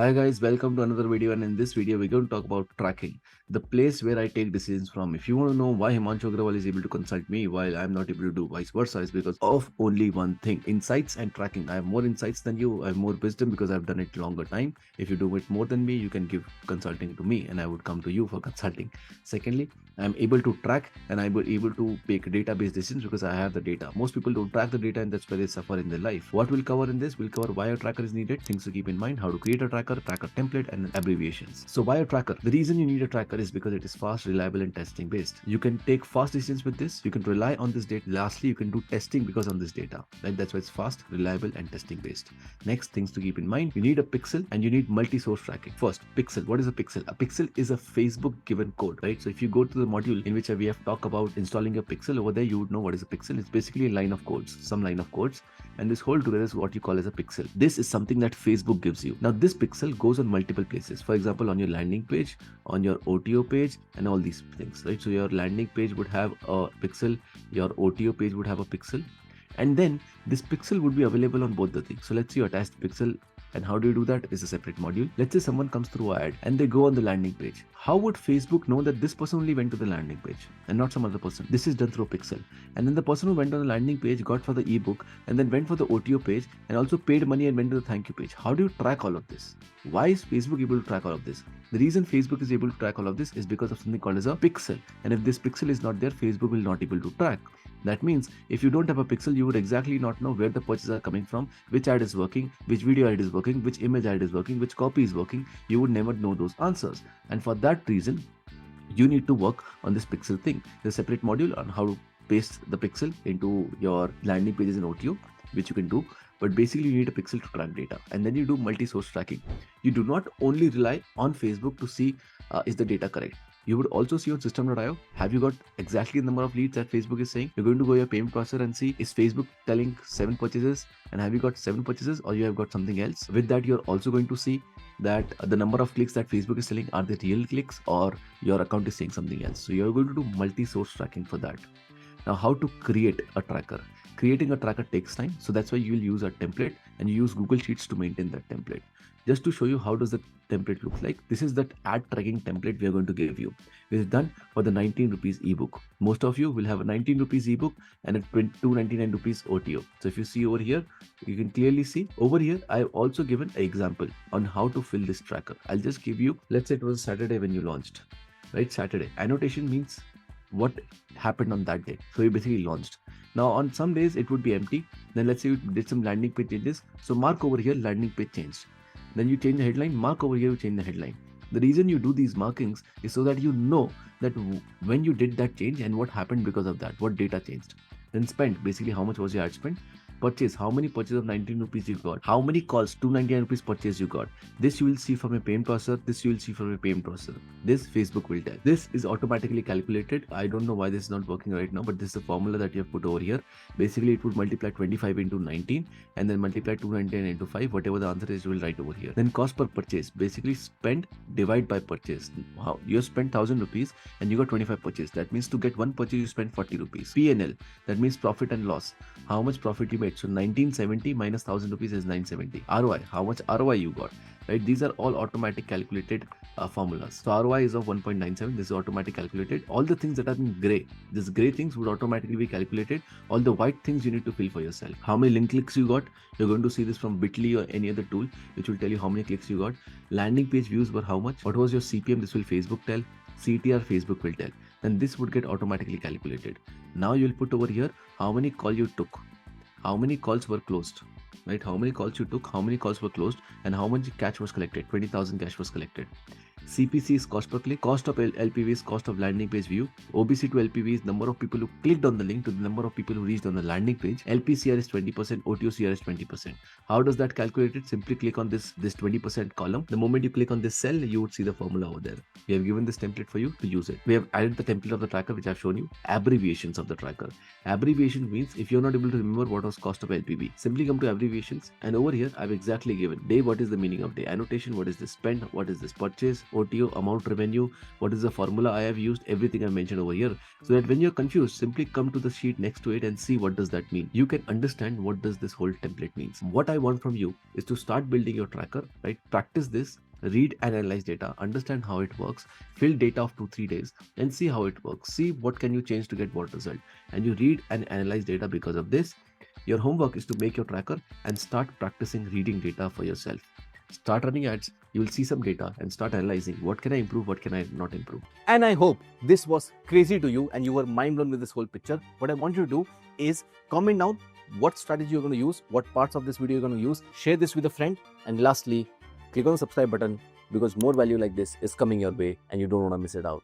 Hi guys, welcome to another video, and in this video we're going to talk about tracking, the place where I take decisions from. If you want to know why Himanshu Agrawal is able to consult me while I'm not able to do vice versa, is because of only one thing: insights and tracking. I have more insights than you, I have more wisdom because I've done it longer time. If you do it more than me, you can give consulting to me and I would come to you for consulting. Secondly, I'm able to track and I'm able to make database decisions because I have the data. Most people don't track the data and that's where they suffer in their life. What we'll cover in this, we'll cover why a tracker is needed, things to keep in mind, how to create a tracker template, and abbreviations. So why a tracker? The reason you need a tracker is because it is fast, reliable, and testing based. You can take fast decisions with this. You can rely on this data. Lastly, you can do testing because on this data. Right? That's why it's fast, reliable, and testing based. Next, things to keep in mind: you need a pixel and you need multi-source tracking. First, pixel. What is a pixel? A pixel is a Facebook given code, right? So if you go to the module in which we have talked about installing a pixel, over there you would know what is a pixel. It's basically a line of codes, some line of codes, and this whole together is what you call as a pixel. This is something that Facebook gives you. Now, this pixel goes on multiple places. For example, on your landing page, on your OTO page, and all these things, right? So your landing page would have a pixel, your OTO page would have a pixel, and then this pixel would be available on both the things. So let's say you attach the pixel. And how do you do that? Is a separate module. Let's say someone comes through an ad and they go on the landing page. How would Facebook know that this person only went to the landing page and not some other person? This is done through a pixel. And then the person who went on the landing page got for the ebook and then went for the OTO page and also paid money and went to the thank you page. How do you track all of this? Why is Facebook able to track all of this? The reason Facebook is able to track all of this is because of something called as a pixel. And if this pixel is not there, Facebook will not able to track. That means if you don't have a pixel, you would exactly not know where the purchases are coming from, which ad is working, which video ad is working, which image ad is working, which copy is working. You would never know those answers. And for that reason, you need to work on this pixel thing. There's a separate module on how to paste the pixel into your landing pages in OTO, which you can do. But basically, you need a pixel to track data. And then you do multi-source tracking. You do not only rely on Facebook to see is the data correct. You would also see on system.io, have you got exactly the number of leads that Facebook is saying? You're going to go your payment processor and see, is Facebook telling 7 purchases and have you got 7 purchases or you have got something else? With that, you're also going to see that the number of clicks that Facebook is telling, are they real clicks or your account is saying something else? So you're going to do multi-source tracking for that. Now, how to create a tracker? Creating a tracker takes time. So that's why you will use a template and you use Google Sheets to maintain that template. Just to show you how does the template look like, this is that ad tracking template we are going to give you. This is done for the 19 rupees ebook. Most of you will have a 19 rupees ebook and a 299 rupees OTO. So if you see over here, you can clearly see over here, I've also given an example on how to fill this tracker. I'll just give you, let's say it was Saturday when you launched, right? Saturday. Annotation means what happened on that day. So you basically launched. Now on some days it would be empty. Then let's say you did some landing page changes. So mark over here, landing page changed. Then you change the headline, mark over here, you change the headline. The reason you do these markings is so that you know that when you did that change and what happened because of that, what data changed. Then spend, basically how much was your ad spend. Purchase, how many purchases of 19 rupees you got, how many calls, 299 rupees purchase you got. This you will see from a payment processor, this you will see from a payment processor. This Facebook will tell. This is automatically calculated. I don't know why this is not working right now, but this is a formula that you have put over here. Basically, it would multiply 25 into 19 and then multiply 299 into 5. Whatever the answer is, you will write over here. Then cost per purchase, basically spend divide by purchase. How you spent 1000 rupees and you got 25 purchase. That means to get one purchase, you spend 40 rupees. P&L, that means profit and loss. How much profit you made? So 1970 minus 1000 rupees is 970. ROI, how much ROI you got, right? These are all automatic calculated formulas. So ROI is of 1.97. This is automatic calculated. All the things that are in gray, these gray things would automatically be calculated. All the white things you need to fill for yourself. How many link clicks you got? You're going to see this from Bitly or any other tool, which will tell you how many clicks you got. Landing page views were how much? What was your CPM? This will Facebook tell. CTR Facebook will tell. Then this would get automatically calculated. Now you'll put over here how many calls you took, how many calls were closed, right? How many calls you took, how many calls were closed, and how much cash was collected. 20,000 cash was collected. CPC is cost per click, cost of LPV is cost of landing page view, OBC to LPV is number of people who clicked on the link to the number of people who reached on the landing page, LPCR is 20%, OTOCR is 20%. How does that calculate it? Simply click on this 20% column. The moment you click on this cell, you would see the formula over there. We have given this template for you to use it. We have added the template of the tracker, which I've shown you. Abbreviations of the tracker. Abbreviation means if you're not able to remember what was cost of LPV, simply come to abbreviations, and over here I've exactly given day, what is the meaning of day, annotation, what is this spend, what is this purchase, OTO, amount revenue, what is the formula I have used, everything I mentioned over here, so that when you're confused, simply come to the sheet next to it and see what does that mean. You can understand what does this whole template means. What I want from you is to start building your tracker, right? Practice this, read and analyze data, understand how it works, fill data of 2-3 days and see how it works. See what can you change to get what result. And you read and analyze data because of this. Your homework is to make your tracker and start practicing reading data for yourself. Start running ads, you will see some data and start analyzing what can I improve, what can I not improve. And I hope this was crazy to you and you were mind blown with this whole picture. What I want you to do is comment down what strategy you're going to use, what parts of this video you're going to use, share this with a friend, and lastly, click on the subscribe button because more value like this is coming your way and you don't want to miss it out.